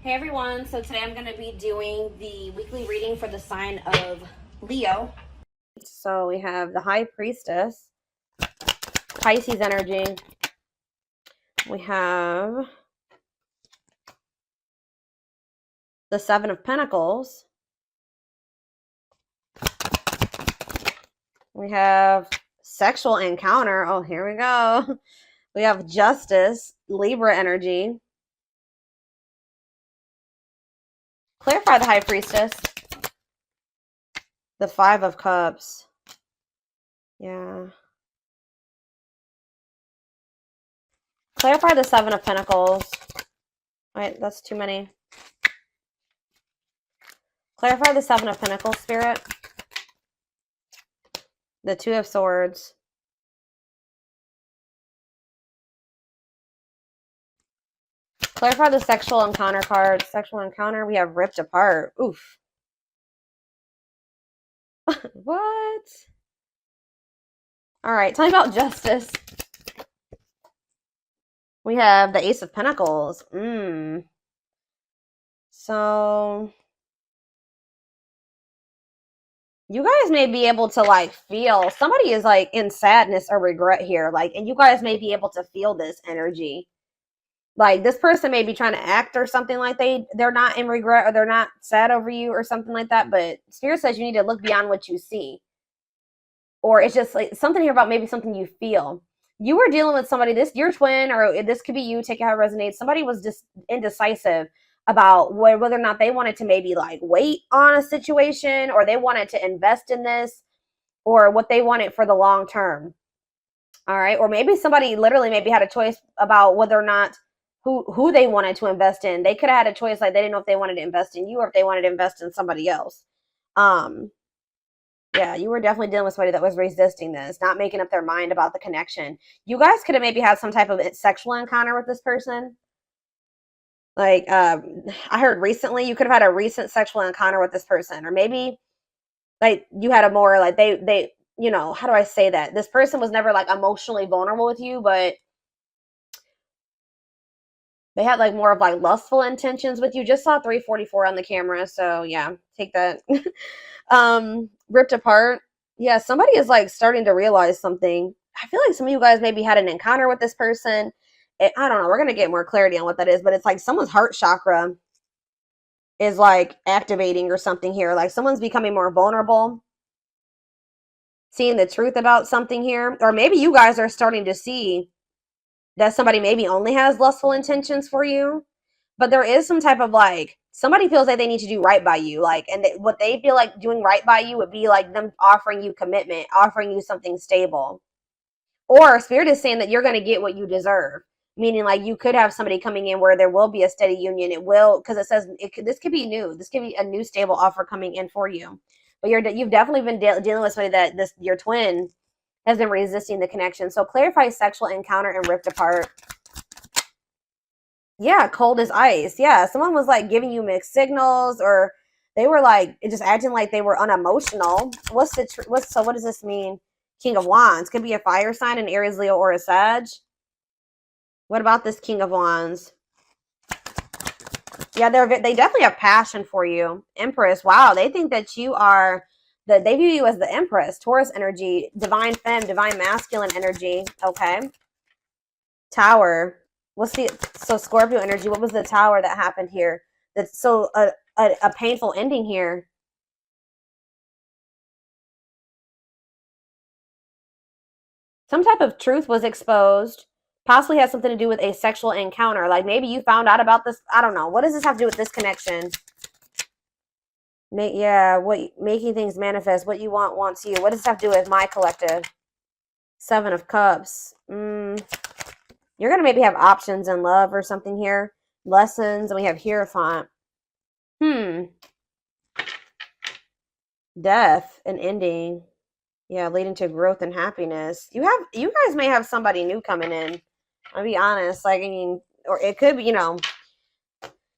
Hey everyone, so today I'm going to be doing the weekly reading for the sign of Leo. So we have the High Priestess, Pisces energy. We have the Seven of Pentacles. We have sexual encounter. Oh, here we go. We have Justice, Libra energy. Clarify the High Priestess. The Five of Cups. Yeah. Clarify the Seven of Pentacles. Wait, that's too many. Clarify the Seven of Pentacles, Spirit. The Two of Swords. Clarify the sexual encounter card. Sexual encounter, we have ripped apart. Oof. What? All right, tell me about justice. We have the Ace of Pentacles. So you guys may be able to like feel somebody is like in sadness or regret here. Like, and you guys may be able to feel this energy. Like this person may be trying to act or something like they're not in regret or they're not sad over you or something like that. But Spirit says you need to look beyond what you see. Or it's just like something here about maybe something you feel. You were dealing with somebody, this your twin, or this could be you, take it how it resonates. Somebody was just indecisive about whether or not they wanted to maybe like wait on a situation or they wanted to invest in this or what they wanted for the long term. All right. Or maybe somebody literally maybe had a choice about whether or not who they wanted to invest in. They could have had a choice, like they didn't know if they wanted to invest in you or if they wanted to invest in somebody else. Yeah, you were definitely dealing with somebody that was resisting this, not making up their mind about the connection. You guys could have maybe had some type of sexual encounter with this person. Like, I heard recently, you could have had a recent sexual encounter with this person. Or maybe, like, you had a more, like, they you know, how do I say that? This person was never, like, emotionally vulnerable with you, but they had, like, more of, like, lustful intentions with you. Just saw 344 on the camera, so, yeah, take that. Ripped apart. Yeah, somebody is like starting to realize something. I feel like some of you guys maybe had an encounter with this person. I don't know. We're going to get more clarity on what that is, but it's like someone's heart chakra is like activating or something here. Like someone's becoming more vulnerable, seeing the truth about something here. Or maybe you guys are starting to see that somebody maybe only has lustful intentions for you. But there is some type of like, somebody feels like they need to do right by you. Like, and what they feel like doing right by you would be like them offering you commitment, offering you something stable. Or Spirit is saying that you're going to get what you deserve. Meaning like you could have somebody coming in where there will be a steady union. It will, because it says this could be new. This could be a new stable offer coming in for you. But you've definitely been dealing with somebody that your twin has been resisting the connection. So clarify sexual encounter and ripped apart. Yeah, cold as ice. Yeah, someone was like giving you mixed signals, or they were like just acting like they were unemotional. What does this mean? King of Wands could be a fire sign, an Aries, Leo, or a Sag. What about this King of Wands? Yeah, they definitely have passion for you. Empress. Wow, they think that you are they view you as the Empress. Taurus energy, divine femme, divine masculine energy. Okay. Tower. So Scorpio energy, what was the Tower that happened here? That's so a painful ending here. Some type of truth was exposed, possibly has something to do with a sexual encounter. Like maybe you found out about this. I don't know. What does this have to do with this connection? Making things manifest. What you wants you. What does this have to do with my collective? Seven of Cups. You're going to maybe have options in love or something here. Lessons. And we have Hierophant. Death and ending. Yeah, leading to growth and happiness. You guys may have somebody new coming in. I'll be honest. Like, I mean, or it could be, you know,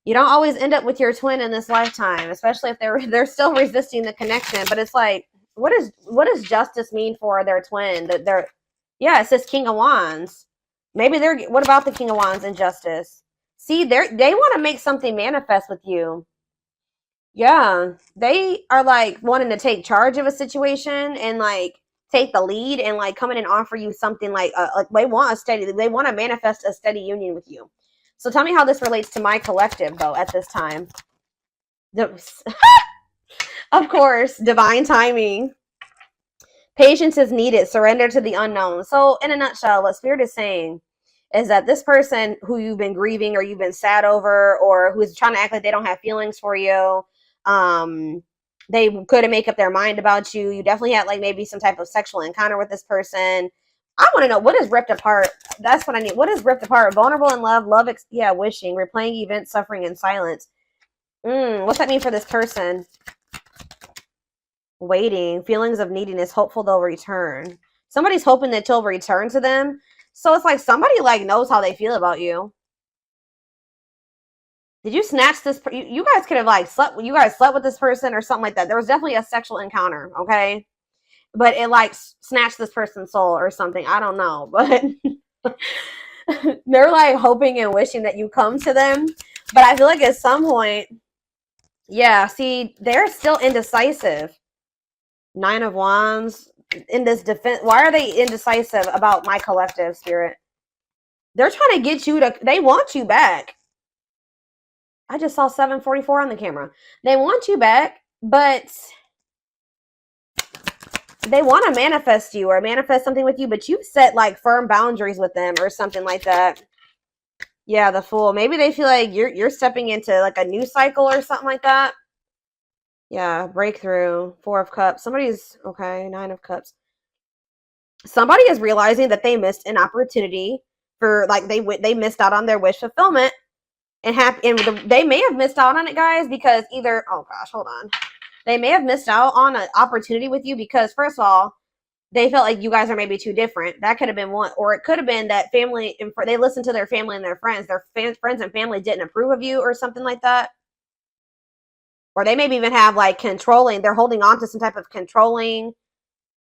you don't always end up with your twin in this lifetime, especially if they're still resisting the connection. But it's like, what does justice mean for their twin? Yeah, it says King of Wands. Maybe what about the King of Wands and justice? See, they want to make something manifest with you. Yeah, they are like wanting to take charge of a situation and like take the lead and like come in and offer you something like they want a steady, they want to manifest a steady union with you. So tell me how this relates to my collective though at this time. Of course, divine timing. Patience is needed. Surrender to the unknown. So in a nutshell, what Spirit is saying is that this person who you've been grieving or you've been sad over or who's trying to act like they don't have feelings for you, they couldn't make up their mind about you. You definitely had like maybe some type of sexual encounter with this person. I want to know, what is ripped apart? That's what I need. What is ripped apart? Vulnerable in love, wishing, replaying events, suffering in silence. What's that mean for this person? Waiting, feelings of neediness, hopeful they'll return. Somebody's hoping that you'll return to them. So it's like somebody like knows how they feel about you. Did you snatch this? You guys could have like slept. You guys slept with this person or something like that. There was definitely a sexual encounter, okay? But it like snatched this person's soul or something. I don't know, but they're like hoping and wishing that you come to them. But I feel like at some point, yeah. See, they're still indecisive. 9 of Wands in this defense. Why are they indecisive about my collective, Spirit? They're trying to get you to, they want you back. I just saw 744 on the camera. They want you back, but they want to manifest you or manifest something with you, but you've set like firm boundaries with them or something like that. Yeah, the Fool. Maybe they feel like you're stepping into like a new cycle or something like that. Yeah, breakthrough. 4 of Cups. Somebody's, okay, 9 of Cups. Somebody is realizing that they missed an opportunity for, like, they missed out on their wish fulfillment. And they may have missed out on it, guys, because either, oh gosh, hold on. They may have missed out on an opportunity with you because, first of all, they felt like you guys are maybe too different. That could have been one. Or it could have been that they listened to their family and their friends. Their friends and family didn't approve of you or something like that. Or they maybe even have like they're holding on to some type of controlling,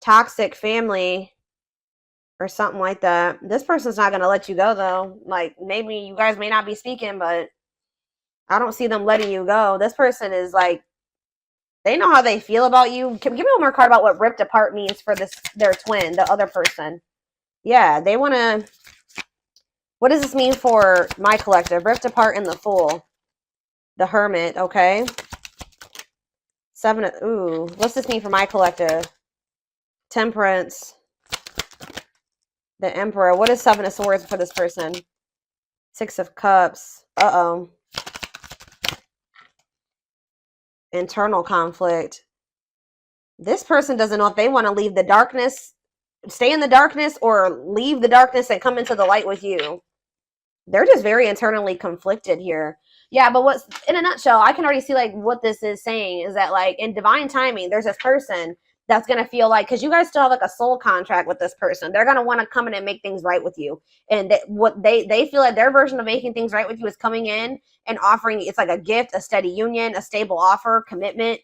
toxic family or something like that. This person's not going to let you go though. Like maybe you guys may not be speaking, but I don't see them letting you go. This person is like, they know how they feel about you. Give me one more card about what ripped apart means for their twin, the other person. Yeah, they want to, what does this mean for my collective? Ripped apart in the Fool. The Hermit, okay. 7, ooh, what's this mean for my collective? Temperance. The Emperor. What is 7 of Swords for this person? 6 of Cups. Uh-oh. Internal conflict. This person doesn't know if they want to leave the darkness, stay in the darkness, or leave the darkness and come into the light with you. They're just very internally conflicted here. Yeah, but what's, in a nutshell, I can already see like what this is saying is that like in divine timing, there's this person that's going to feel like, because you guys still have like a soul contract with this person, they're going to want to come in and make things right with you. And they feel like their version of making things right with you is coming in and offering, it's like a gift, a steady union, a stable offer, commitment.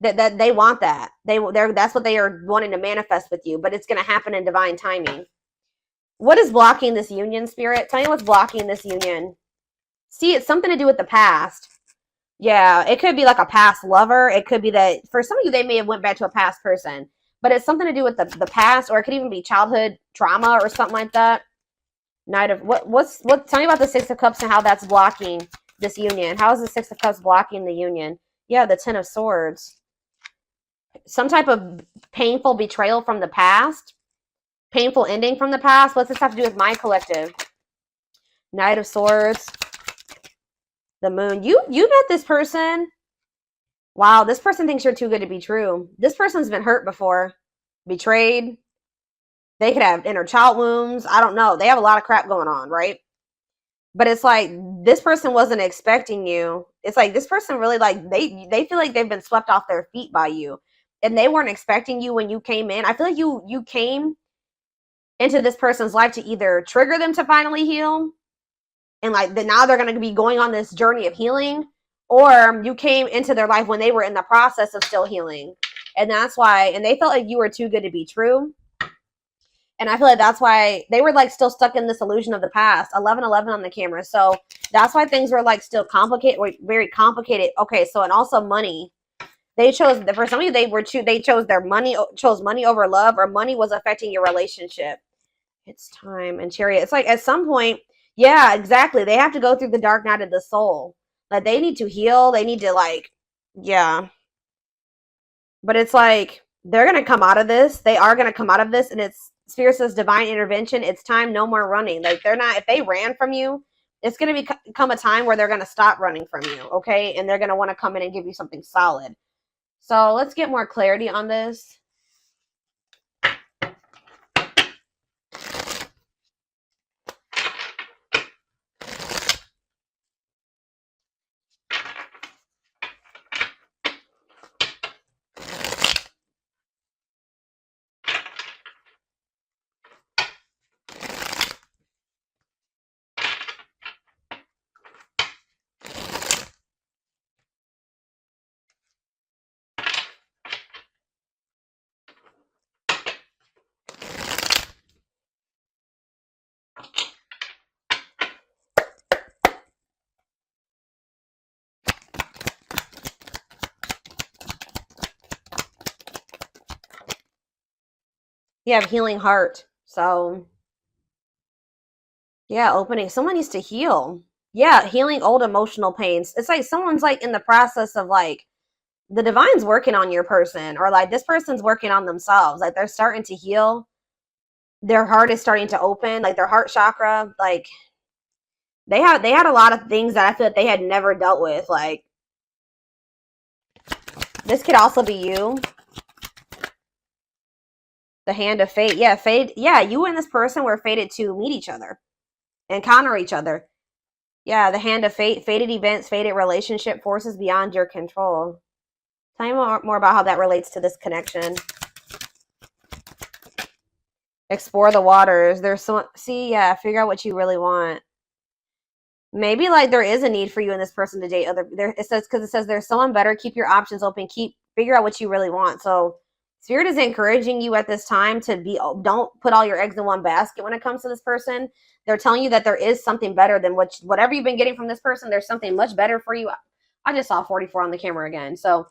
That they want that. That's what they are wanting to manifest with you, but it's going to happen in divine timing. What is blocking this union, Spirit? Tell me what's blocking this union. See, it's something to do with the past. Yeah, it could be like a past lover. It could be that for some of you, they may have went back to a past person, but it's something to do with the past, or it could even be childhood trauma or something like that. Tell me about the 6 of Cups and how that's blocking this union. How is the 6 of Cups blocking the union? Yeah, the 10 of Swords. Some type of painful betrayal from the past. Painful ending from the past. What's this have to do with my collective? Knight of Swords. The Moon. You met this person. Wow, this person thinks you're too good to be true. This person's been hurt before. Betrayed. They could have inner child wounds. I don't know. They have a lot of crap going on, right? But it's like this person wasn't expecting you. It's like this person really like they feel like they've been swept off their feet by you. And they weren't expecting you when you came in. I feel like you came into this person's life to either trigger them to finally heal, and like now they're going to be going on this journey of healing, or you came into their life when they were in the process of still healing. And that's why, and they felt like you were too good to be true. And I feel like that's why they were like still stuck in this illusion of the past. 1111 on the camera. So that's why things were like still complicated, very complicated. Okay, so and also money. They chose, for some of you, they chose their money, chose money over love, or money was affecting your relationship. It's time. And Chariot, it's like at some point, yeah, exactly. They have to go through the dark night of the soul. Like they need to heal. They need to like, yeah. But it's like they're gonna come out of this. They are gonna come out of this, and it's Spirit says divine intervention. It's time, no more running. Like they're not. If they ran from you, it's gonna become a time where they're gonna stop running from you. Okay, and they're gonna want to come in and give you something solid. So let's get more clarity on this. You have healing heart. So yeah, opening. Someone needs to heal. Yeah, healing old emotional pains. It's like someone's like in the process of like the divine's working on your person, or like this person's working on themselves. Like they're starting to heal. Their heart is starting to open, like their heart chakra. Like they had a lot of things that I feel like they had never dealt with. Like this could also be you. The hand of fate. Yeah, fate. Yeah, you and this person were fated to meet each other, encounter each other. Yeah, the hand of fate, fated events, fated relationship, forces beyond your control. Tell me more about how that relates to this connection. Explore the waters. There's so, see, yeah, figure out what you really want. Maybe like there is a need for you and this person to date other. There it says, because it says there's someone better. Keep your options open. Figure out what you really want. So Spirit is encouraging you at this time to be, don't put all your eggs in one basket when it comes to this person. They're telling you that there is something better than whatever you've been getting from this person. There's something much better for you. I just saw 44 on the camera again. So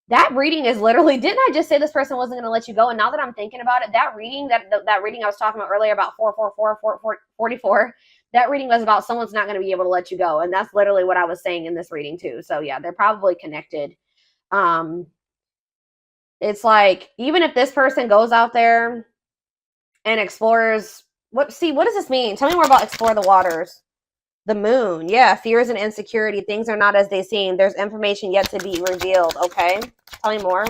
that reading is literally, didn't I just say this person wasn't going to let you go? And now that I'm thinking about it, that reading I was talking about earlier about 44, that reading was about someone's not going to be able to let you go. And that's literally what I was saying in this reading too. So yeah, they're probably connected. It's like, even if this person goes out there and explores, what does this mean? Tell me more about explore the waters. The moon. Yeah, fears and insecurity. Things are not as they seem. There's information yet to be revealed. Okay. Tell me more.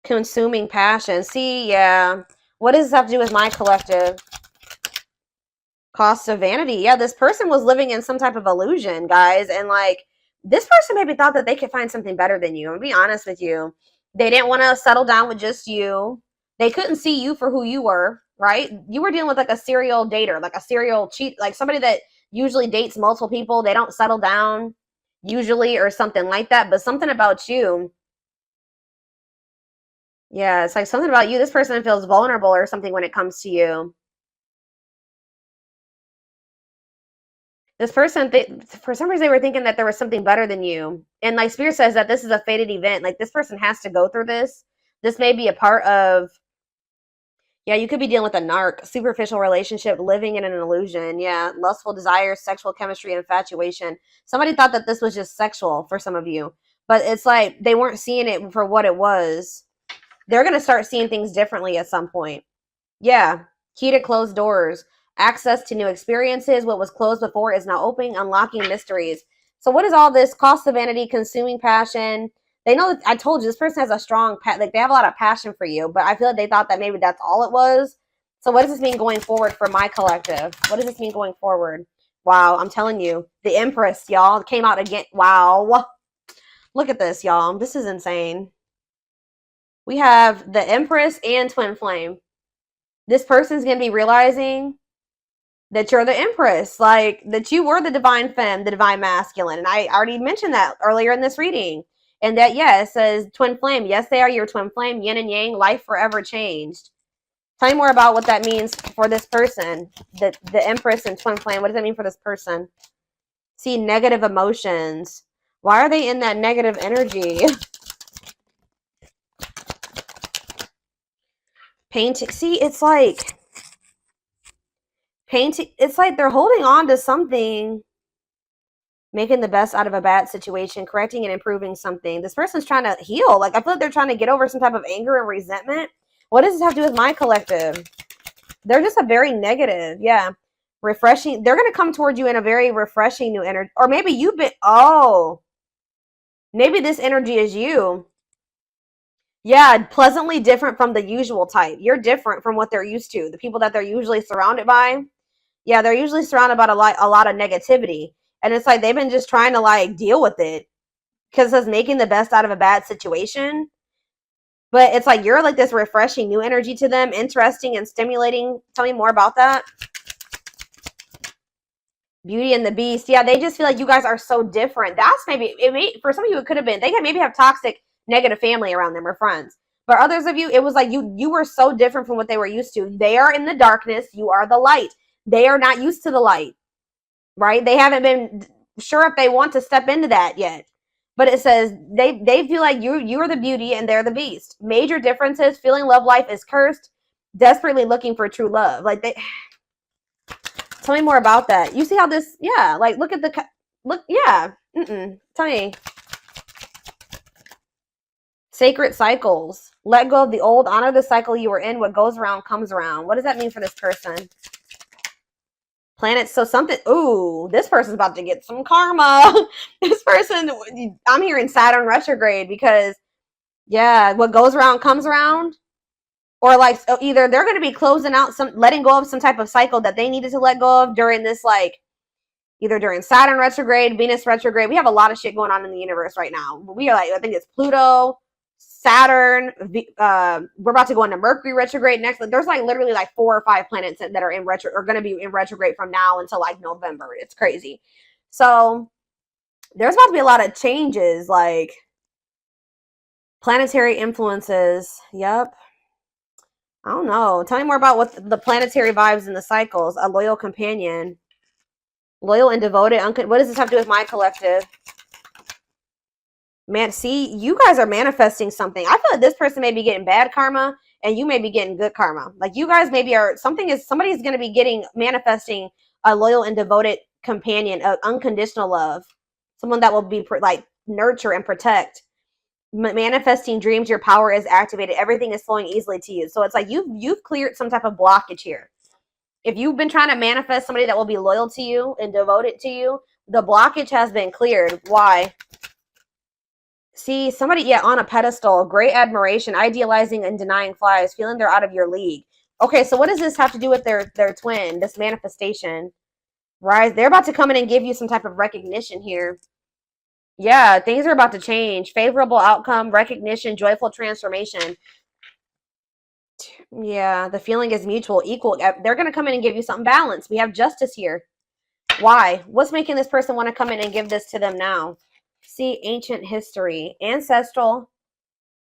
Consuming passion. See, yeah. What does this have to do with my collective? Cost of vanity. Yeah, this person was living in some type of illusion, guys. And like, this person maybe thought that they could find something better than you. I'm gonna be honest with you. They didn't want to settle down with just you. They couldn't see you for who you were, right? You were dealing with like a serial dater, like a serial cheat, like somebody that usually dates multiple people. They don't settle down usually, or something like that. But something about you, yeah, it's like something about you. This person feels vulnerable or something when it comes to you. This person, for some reason, they were thinking that there was something better than you. And like Spirit says that this is a fated event. Like this person has to go through this. This may be a part of, yeah, you could be dealing with a narc, superficial relationship, living in an illusion. Yeah, lustful desires, sexual chemistry, infatuation. Somebody thought that this was just sexual for some of you. But it's like they weren't seeing it for what it was. They're going to start seeing things differently at some point. Yeah, key to closed doors. Access to new experiences. What was closed before is now opening, unlocking mysteries. So what is all this? Cost of vanity, consuming passion. They know that I told you this person has a strong, like they have a lot of passion for you, but I feel like they thought that maybe that's all it was. So what does this mean going forward for my collective? What does this mean going forward? Wow, I'm telling you, the Empress, y'all, came out again. Wow. Look at this, y'all. This is insane. We have the Empress and Twin Flame. This person's going to be realizing that you're the Empress, like that you were the divine femme, the divine masculine. And I already mentioned that earlier in this reading. And that, yeah, it says twin flame. Yes, they are your twin flame, yin and yang, life forever changed. Tell me more about what that means for this person. The Empress and twin flame, what does that mean for this person? See, negative emotions. Why are they in that negative energy? Painting. See, it's like painting. It's like they're holding on to something, making the best out of a bad situation, correcting and improving something. This person's trying to heal. Like, I feel like they're trying to get over some type of anger and resentment. What does this have to do with my collective? They're just a very negative. Yeah. Refreshing. They're going to come toward you in a very refreshing new energy. Or maybe you've been, oh, maybe this energy is you. Yeah, pleasantly different from the usual type. You're different from what they're used to. The people that they're usually surrounded by. Yeah, they're usually surrounded by a lot of negativity. And it's like they've been just trying to like deal with it. Because it says making the best out of a bad situation. But it's like you're like this refreshing new energy to them, interesting and stimulating. Tell me more about that. Beauty and the Beast. Yeah, they just feel like you guys are so different. That's maybe, it may, for some of you, it could have been, they could maybe have toxic, negative family around them or friends. But others of you, it was like you were so different from what they were used to. They are in the darkness. You are the light. They are not used to the light, right? They haven't been sure if they want to step into that yet. But it says they feel like you are the beauty and they're the beast. Major differences. Feeling love life is cursed. Desperately looking for true love. Like they... Tell me more about that. You see how this, yeah, like look at the, look, yeah. Tell me. Sacred cycles. Let go of the old, honor the cycle you were in. What goes around comes around. What does that mean for this person? Planets, so something, ooh, this person's about to get some karma. This person, I'm hearing Saturn retrograde because, yeah, what goes around comes around. Or like, so either they're going to be closing out letting go of some type of cycle that they needed to let go of during this, like, either during Saturn retrograde, Venus retrograde. We have a lot of shit going on in the universe right now. We are like, I think it's Pluto, Saturn. We're about to go into Mercury retrograde next. There's like literally like 4 or 5 planets that are in retro, or going to be in retrograde from now until like November. It's crazy. So there's about to be a lot of changes, like planetary influences. Yep. I don't know. Tell me more about what the planetary vibes and the cycles. A loyal companion. Loyal and devoted. What does this have to do with my collective? Man, see, you guys are manifesting something. I feel like this person may be getting bad karma and you may be getting good karma. Like you guys maybe are, somebody's going to be manifesting a loyal and devoted companion, unconditional love. Someone that will be like nurture and protect. Manifesting dreams, your power is activated. Everything is flowing easily to you. So it's like you've cleared some type of blockage here. If you've been trying to manifest somebody that will be loyal to you and devoted to you, the blockage has been cleared. Why? See, somebody, yeah, on a pedestal, great admiration, idealizing and denying flies, feeling they're out of your league. Okay, so what does this have to do with their twin, this manifestation? Right? They're about to come in and give you some type of recognition here. Yeah, things are about to change. Favorable outcome, recognition, joyful transformation. Yeah, the feeling is mutual, equal. They're going to come in and give you something balanced. We have justice here. Why? What's making this person want to come in and give this to them now? See, ancient history, ancestral,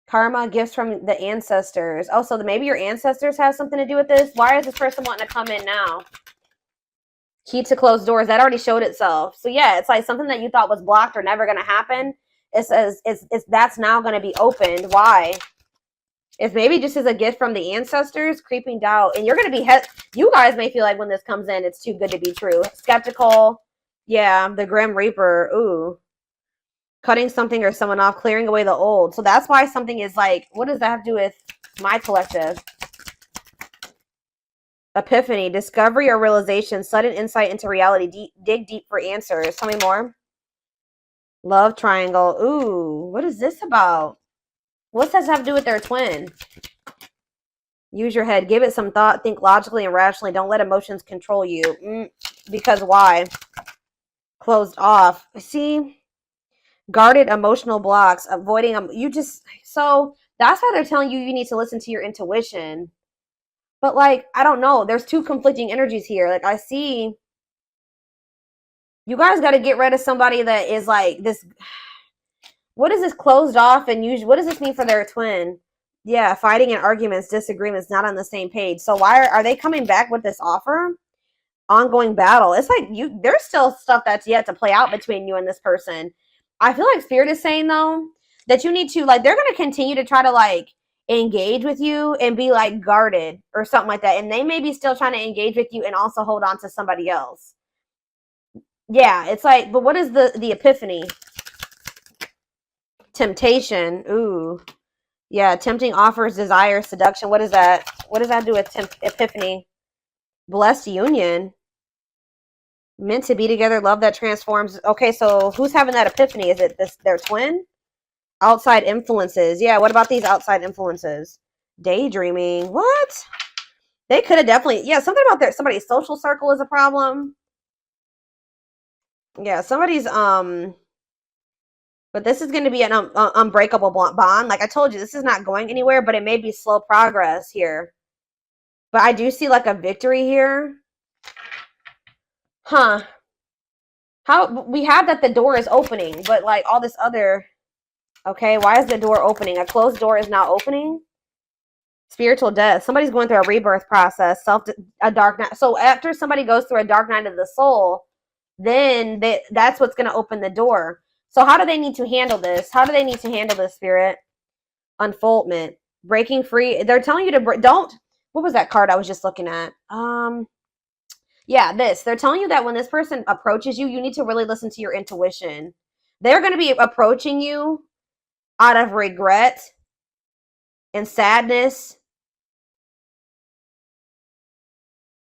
karma, gifts from the ancestors. Oh, so maybe your ancestors have something to do with this? Why is this person wanting to come in now? Key to closed doors. That already showed itself. So yeah, it's like something that you thought was blocked or never going to happen. It says that's now going to be opened. Why? It's maybe just as a gift from the ancestors, creeping doubt. And you're going to be, you guys may feel like when this comes in, it's too good to be true. Skeptical. Yeah, the Grim Reaper. Ooh. Cutting something or someone off, clearing away the old. So that's why something is like, what does that have to do with my collective? Epiphany, discovery or realization, sudden insight into reality. Dig deep for answers. Tell me more. Love triangle. Ooh, what is this about? What does that have to do with their twin? Use your head. Give it some thought. Think logically and rationally. Don't let emotions control you. Because why? Closed off. See? Guarded emotional blocks. Avoiding them. So that's why they're telling you need to listen to your intuition. But like, I don't know. There's 2 conflicting energies here. Like I see you guys got to get rid of somebody that is like this. What is this closed off and usually? What does this mean for their twin? Yeah, fighting and arguments, disagreements, not on the same page. So why are they coming back with this offer? Ongoing battle. It's like there's still stuff that's yet to play out between you and this person. I feel like Spirit is saying though that you need to like they're gonna continue to try to like engage with you and be like guarded or something like that. And they may be still trying to engage with you and also hold on to somebody else. Yeah, it's like, but what is the epiphany? Temptation. Ooh. Yeah, tempting offers, desire, seduction. What is that? What does that do with epiphany? Blessed union. Meant to be together, love that transforms. Okay, so who's having that epiphany? Is it their twin? Outside influences. Yeah, what about these outside influences? Daydreaming. What? They could have definitely, yeah, something about somebody's social circle is a problem. Yeah, somebody's, but this is going to be an unbreakable bond. Like I told you, this is not going anywhere, but it may be slow progress here. But I do see like a victory here. Huh. How we have that the door is opening, but like all this other, okay, why is the door opening? A closed door is now opening. Spiritual death. Somebody's going through a rebirth process, a dark night. So after somebody goes through a dark night of the soul, then that's what's going to open the door. So how do they need to handle this? How do they need to handle this, Spirit? Unfoldment. Breaking free. They're telling you to don't. What was that card I was just looking at? Yeah, this. They're telling you that when this person approaches you, you need to really listen to your intuition. They're going to be approaching you out of regret and sadness.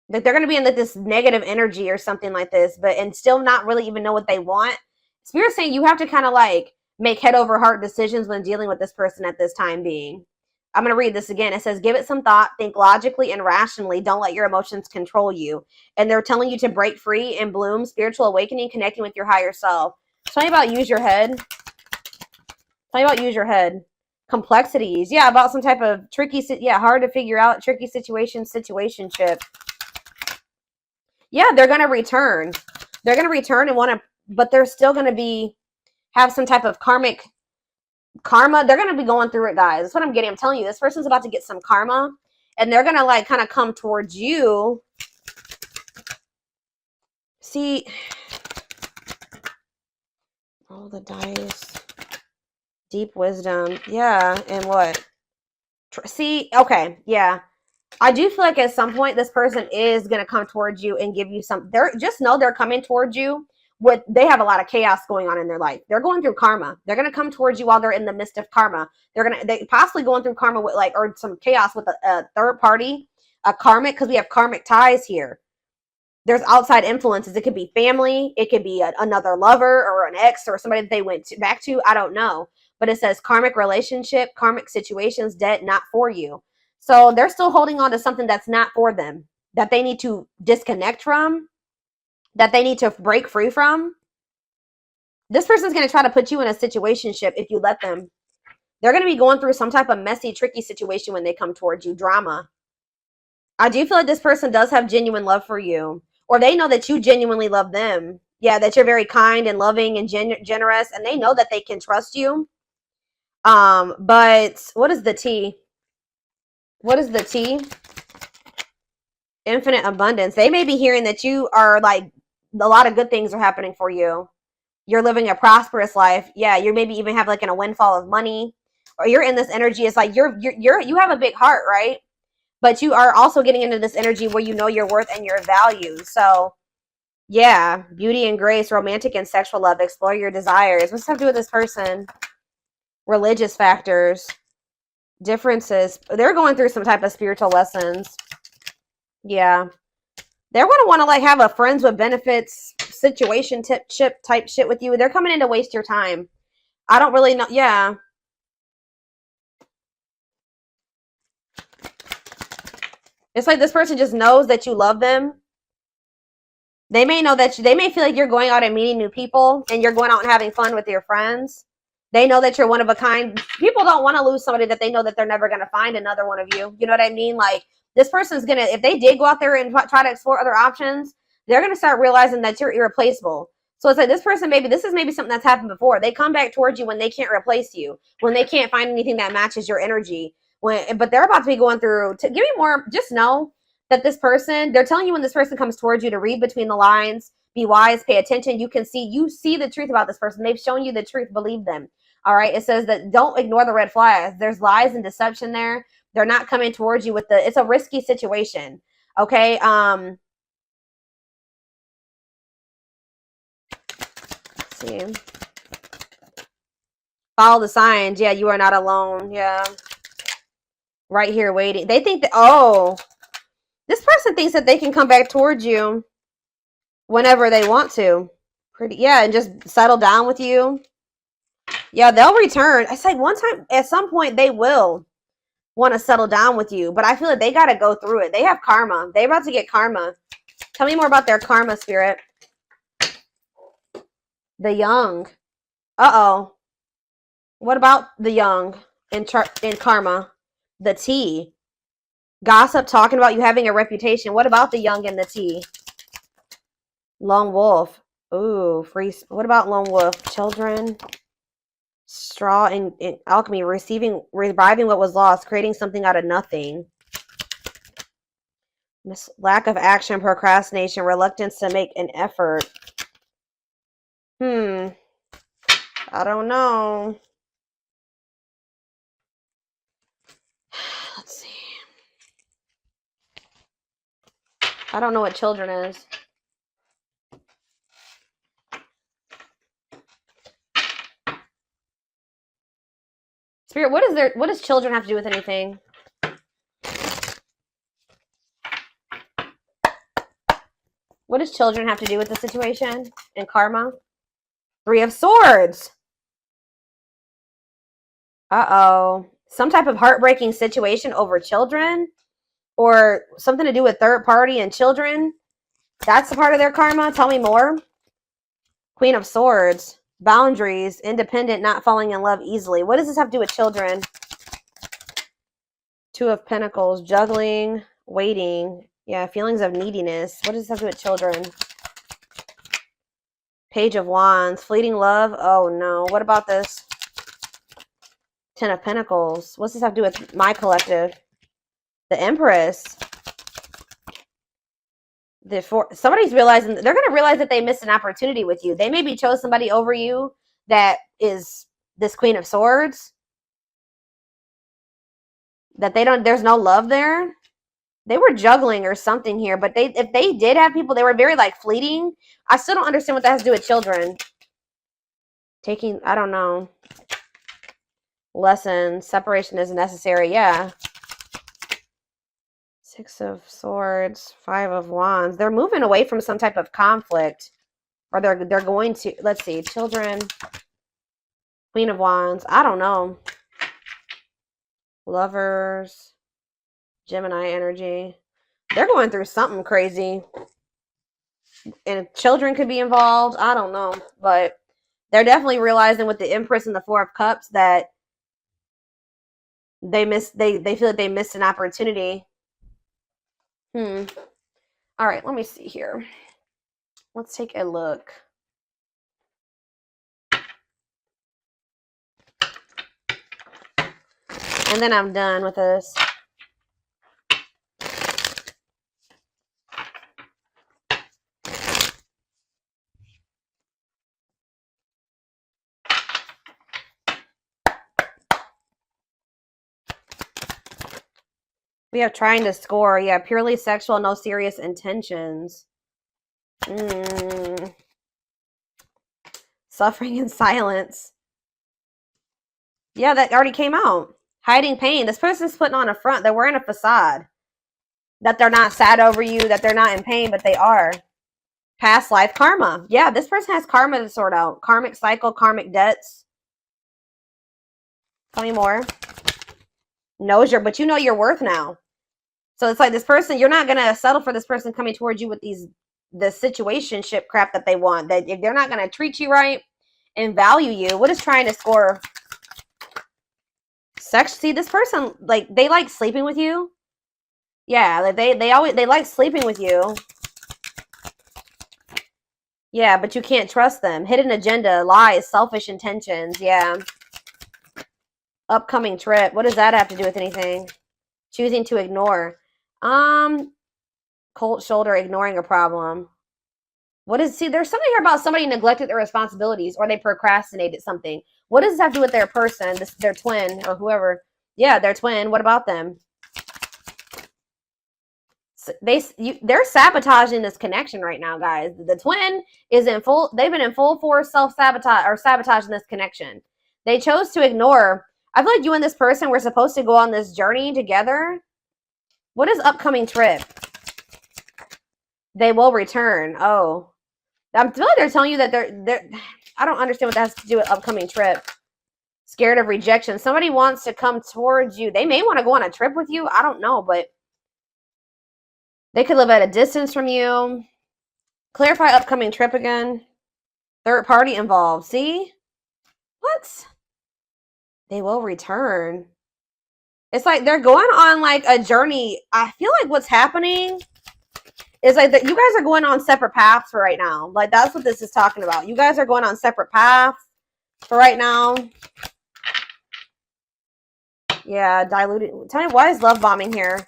Like they're going to be in like this negative energy or something like this, and still not really even know what they want. Spirit's saying you have to kind of like make head over heart decisions when dealing with this person at this time being. I'm going to read this again. It says, give it some thought, think logically and rationally. Don't let your emotions control you. And they're telling you to break free and bloom, spiritual awakening, connecting with your higher self. Tell me about use your head. Tell me about use your head. Complexities. Yeah, about some type of tricky, hard to figure out, tricky situationship. Yeah, they're going to return. They're going to return and want to, but they're still going to have some type of karma. They're going to be going through it, guys. That's what I'm getting. I'm telling you, this person's about to get some karma, and they're going to like kind of come towards you. See, roll the dice. Deep wisdom. Yeah, and what? See, okay, yeah. I do feel like at some point this person is going to come towards you and give you some. Just know they're coming towards you. They have a lot of chaos going on in their life. They're going through karma. They're going to come towards you while they're in the midst of karma. They possibly going through karma with like, or some chaos with a third party, a karmic, because we have karmic ties here. There's outside influences. It could be family. It could be another lover or an ex or somebody that they went back to. I don't know. But it says karmic relationship, karmic situations, dead, not for you. So they're still holding on to something that's not for them, that they need to disconnect from, that they need to break free from. This person's going to try to put you in a situationship if you let them. They're going to be going through some type of messy, tricky situation when they come towards you. Drama. I do feel like this person does have genuine love for you, or they know that you genuinely love them. Yeah, that you're very kind and loving and generous, and they know that they can trust you. But what is the T? What is the T? Infinite abundance. They may be hearing that you are like, a lot of good things are happening for you. You're living a prosperous life. Yeah, you maybe even have like a windfall of money, or you're in this energy. It's like you have a big heart, right? But you are also getting into this energy where you know your worth and your value. So yeah, beauty and grace, romantic and sexual love, explore your desires. What's that to do with this person? Religious factors, differences. They're going through some type of spiritual lessons. Yeah. They're going to want to like have a friends with benefits situation type shit with you. They're coming in to waste your time. I don't really know. Yeah. It's like this person just knows that you love them. They may know that they may feel like you're going out and meeting new people and you're going out and having fun with your friends. They know that you're one of a kind. People don't want to lose somebody that they know that they're never going to find another one of you. You know what I mean? Like this person's going to, if they did go out there and try to explore other options, they're going to start realizing that you're irreplaceable. So it's like this person, maybe this is maybe something that's happened before. They come back towards you when they can't replace you, when they can't find anything that matches your energy. But they're about to be going through, give me more, just know that this person, they're telling you when this person comes towards you to read between the lines, be wise, pay attention. You see the truth about this person. They've shown you the truth, believe them. All right. It says that don't ignore the red flags. There's lies and deception there. They're not coming towards you with it's a risky situation. Okay. Let's see. Follow the signs. Yeah, you are not alone. Yeah. Right here waiting. They think that, oh, this person thinks that they can come back towards you whenever they want to. And just settle down with you. Yeah, they'll return. I said one time, at some point, they will want to settle down with you. But I feel like they got to go through it. They have karma. They're about to get karma. Tell me more about their karma, Spirit. The young. Uh-oh. What about the young in karma? The T. Gossip talking about you having a reputation. What about the young and the T? Lone wolf. Ooh, free. What about lone wolf? Children. Straw in alchemy. Reviving what was lost. Creating something out of nothing. Lack of action, procrastination, reluctance to make an effort. I don't know. Let's see. I don't know what children is. Spirit, what does children have to do with anything? What does children have to do with the situation and karma? Three of Swords. Uh-oh. Some type of heartbreaking situation over children, or something to do with third party and children. That's a part of their karma. Tell me more. Queen of Swords. Boundaries. Independent, not falling in love easily. What does this have to do with children? Two of Pentacles. Juggling. Waiting. Yeah, feelings of neediness. What does this have to do with children? Page of Wands. Fleeting love. Oh, no. What about this? Ten of Pentacles. What's this have to do with my collective? The Empress. Somebody's realizing, they're going to realize that they missed an opportunity with you. They maybe chose somebody over you that is this Queen of Swords. That there's no love there. They were juggling or something here, but if they did have people, they were very like fleeting. I still don't understand what that has to do with children. I don't know. Lesson, separation is necessary. Yeah. Six of Swords, Five of Wands. They're moving away from some type of conflict, or they're going to. Let's see, children. Queen of Wands. I don't know. Lovers. Gemini energy. They're going through something crazy. And children could be involved. I don't know. But they're definitely realizing with the Empress and the Four of Cups that they feel like they missed an opportunity. All right, let me see here. Let's take a look. And then I'm done with this. We have trying to score. Yeah, purely sexual, no serious intentions. Suffering in silence. Yeah, that already came out. Hiding pain. This person's putting on a front. They're wearing a facade. That they're not sad over you, that they're not in pain, but they are. Past life karma. Yeah, this person has karma to sort out. Karmic cycle, karmic debts. Tell me more. But you know your worth now. So it's like this person, you're not going to settle for this person coming towards you with the situationship crap that they want. That if they're not going to treat you right and value you. What is trying to score? Sex. See, this person, like, they like sleeping with you. Yeah, like they like sleeping with you. Yeah, but you can't trust them. Hidden agenda, lies, selfish intentions. Yeah. Upcoming trip. What does that have to do with anything? Choosing to ignore. Cold shoulder, ignoring a problem. What is, see, there's something here about somebody neglected their responsibilities or they procrastinated something. What does this have to do with their person, their twin or whoever? Yeah, their twin. What about them? They're sabotaging this connection right now, guys. The twin is in full, they've been in full force self-sabotage or sabotaging this connection. They chose to ignore. I feel like you and this person were supposed to go on this journey together. What is upcoming trip? They will return. Oh. I feel like they're telling you that they're I don't understand what that has to do with upcoming trip. Scared of rejection. Somebody wants to come towards you. They may want to go on a trip with you. I don't know, but they could live at a distance from you. Clarify upcoming trip again. Third party involved. See? What? They will return. It's like they're going on like a journey. I feel like what's happening is like that you guys are going on separate paths for right now. Like that's what this is talking about. You guys are going on separate paths for right now. Yeah, diluted. Tell me, why is love bombing here?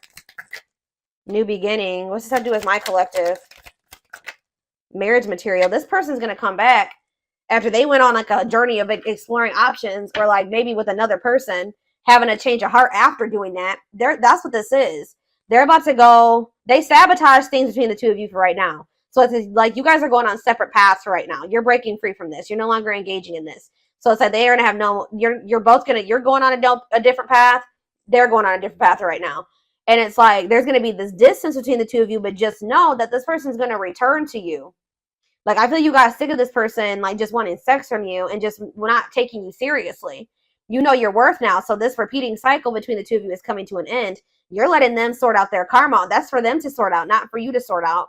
New beginning. What's this have to do with my collective? Marriage material. This person's going to come back after they went on like a journey of exploring options or like maybe with another person, having a change of heart after doing that. That's what this is. They're about to go, they sabotage things between the two of you for right now. So it's like you guys are going on separate paths for right now. You're breaking free from this. You're no longer engaging in this. So it's like they are going to have no, you're both going to, you're going on a different path. They're going on a different path right now. And it's like, there's going to be this distance between the two of you, but just know that this person's going to return to you. Like, I feel you got sick of this person, like, just wanting sex from you and just not taking you seriously. You know your worth now. So this repeating cycle between the two of you is coming to an end. You're letting them sort out their karma. That's for them to sort out, not for you to sort out.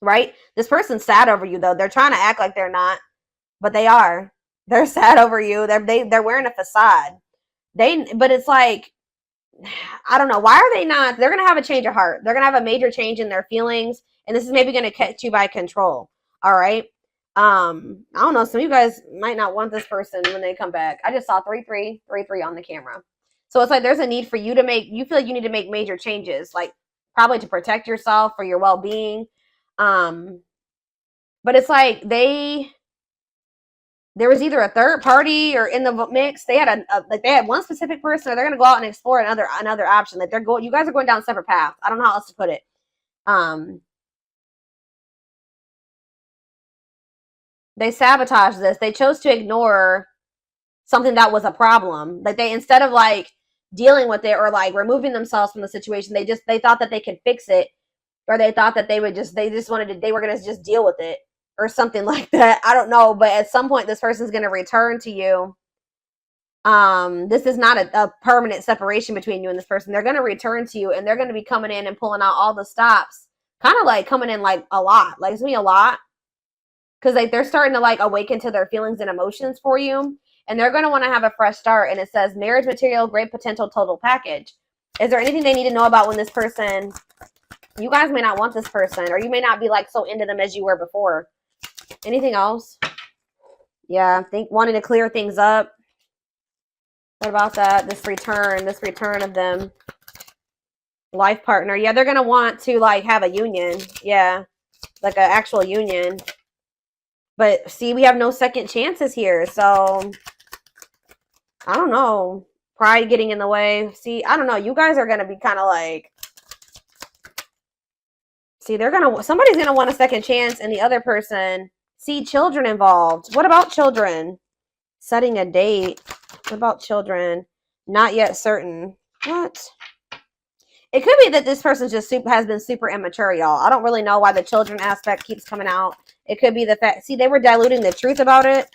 Right? This person's sad over you, though. They're trying to act like they're not, but they are. They're sad over you. They're wearing a facade. But it's like, I don't know. Why are they not? They're going to have a change of heart. They're going to have a major change in their feelings. And this is maybe going to catch you by control. All right. I don't know. Some of you guys might not want this person when they come back. I just saw 3333 on the camera. So it's like there's a need for you to make, you feel like you need to make major changes, like probably to protect yourself for your well-being. But it's like there was either a third party or in the mix. They had like they had one specific person, or they're gonna go out and explore another option. Like you guys are going down separate paths. I don't know how else to put it. They sabotaged this. They chose to ignore something that was a problem. Like they, instead of like dealing with it or like removing themselves from the situation, they thought that they could fix it, or they thought that they were gonna just deal with it or something like that. I don't know, but at some point this person's gonna return to you. This is not a permanent separation between you and this person. They're gonna return to you, and they're gonna be coming in and pulling out all the stops, kind of like coming in like a lot. Like it's gonna be a lot. Because like they're starting to like awaken to their feelings and emotions for you, and they're going to want to have a fresh start. And it says marriage material, great potential, total package. Is there anything they need to know about when this person, you guys may not want this person, or you may not be like so into them as you were before. Anything else? Yeah, wanting to clear things up. What about that? This return of them. Life partner. Yeah, they're going to want to like have a union. Yeah, like an actual union. But see, we have no second chances here. So, I don't know. Pride getting in the way. See, I don't know. You guys are going to be kind of like, see, somebody's going to want a second chance, and the other person, see, children involved. What about children? Setting a date. What about children? Not yet certain. What? It could be that this person just has been super immature, y'all. I don't really know why the children aspect keeps coming out. It could be the fact, see, they were diluting the truth about it.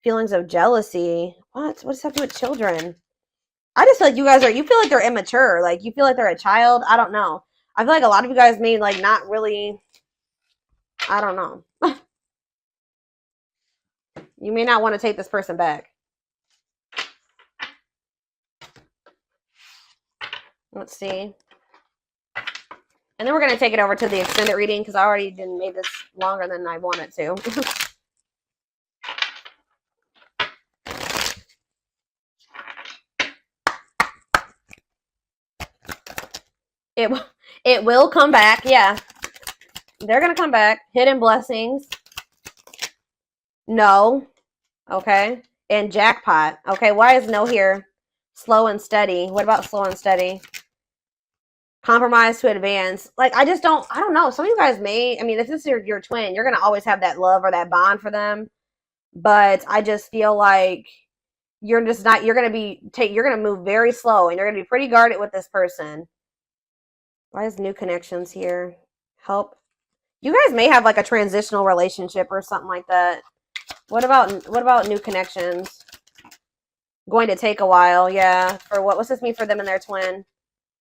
Feelings of jealousy. What does that have to do with children? I just feel like you feel like they're immature. Like you feel like they're a child. I don't know. I feel like a lot of you guys may like not really, I don't know. You may not want to take this person back. Let's see. And then we're going to take it over to the extended reading because I already didn't made this longer than I wanted to. It will come back. Yeah. They're going to come back. Hidden blessings. No. Okay. And jackpot. Okay. Why is no here? Slow and steady. What about slow and steady? Compromise to advance. Like, I don't know. Some of you guys may, I mean, if this is your twin, you're going to always have that love or that bond for them. But I just feel like you're just not, you're going to move very slow and you're going to be pretty guarded with this person. Why is new connections here? Help. You guys may have like a transitional relationship or something like that. What about new connections? Going to take a while. Yeah. For what? What's this mean for them and their twin?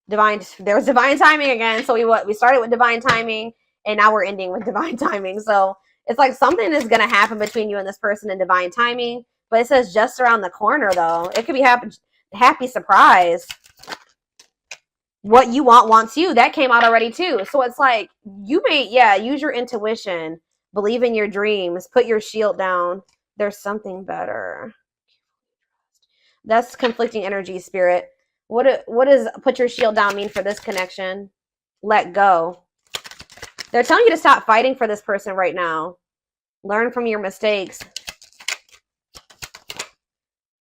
There was divine timing again. So we started with divine timing and now we're ending with divine timing. So it's like something is going to happen between you and this person in divine timing, but it says just around the corner though. It could be happy surprise. What you want wants you. That came out already too. So it's like you may, use your intuition, believe in your dreams, put your shield down. There's something better. That's conflicting energy, spirit. What does put your shield down mean for this connection? Let go. They're telling you to stop fighting for this person right now. Learn from your mistakes.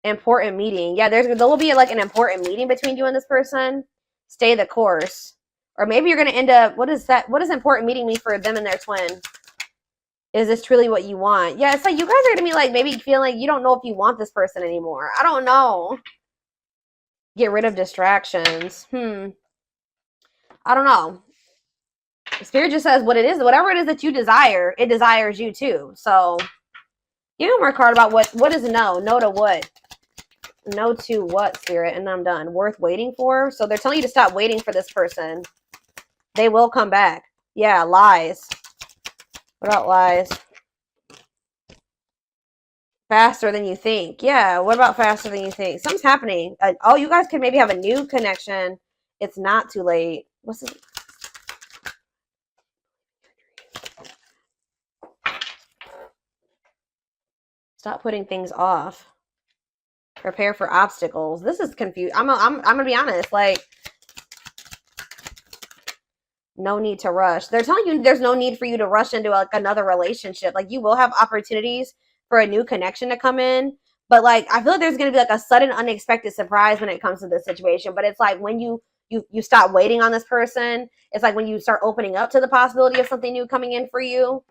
Important meeting. Yeah, there will be like an important meeting between you and this person. Stay the course. Or maybe you're going to end up, what does important meeting mean for them and their twin? Is this truly what you want? Yeah, it's like you guys are going to be like maybe feeling like you don't know if you want this person anymore. I don't know. Get rid of distractions. I don't know. Spirit just says what it is. Whatever it is that you desire, it desires you too. So give me one more card about what is no. No to what? No to what, Spirit? And I'm done. Worth waiting for? So they're telling you to stop waiting for this person. They will come back. Yeah, lies. What about lies? Faster than you think. Yeah, what about faster than you think? Something's happening. Oh, you guys can maybe have a new connection. It's not too late. What's this? Stop putting things off. Prepare for obstacles. This is confused. I'm gonna be honest. Like, no need to rush. They're telling you there's no need for you to rush into like another relationship. Like, you will have opportunities for a new connection to come in, but like I feel like there's gonna be like a sudden, unexpected surprise when it comes to this situation. But it's like when you stop waiting on this person. It's like when you start opening up to the possibility of something new coming in for you.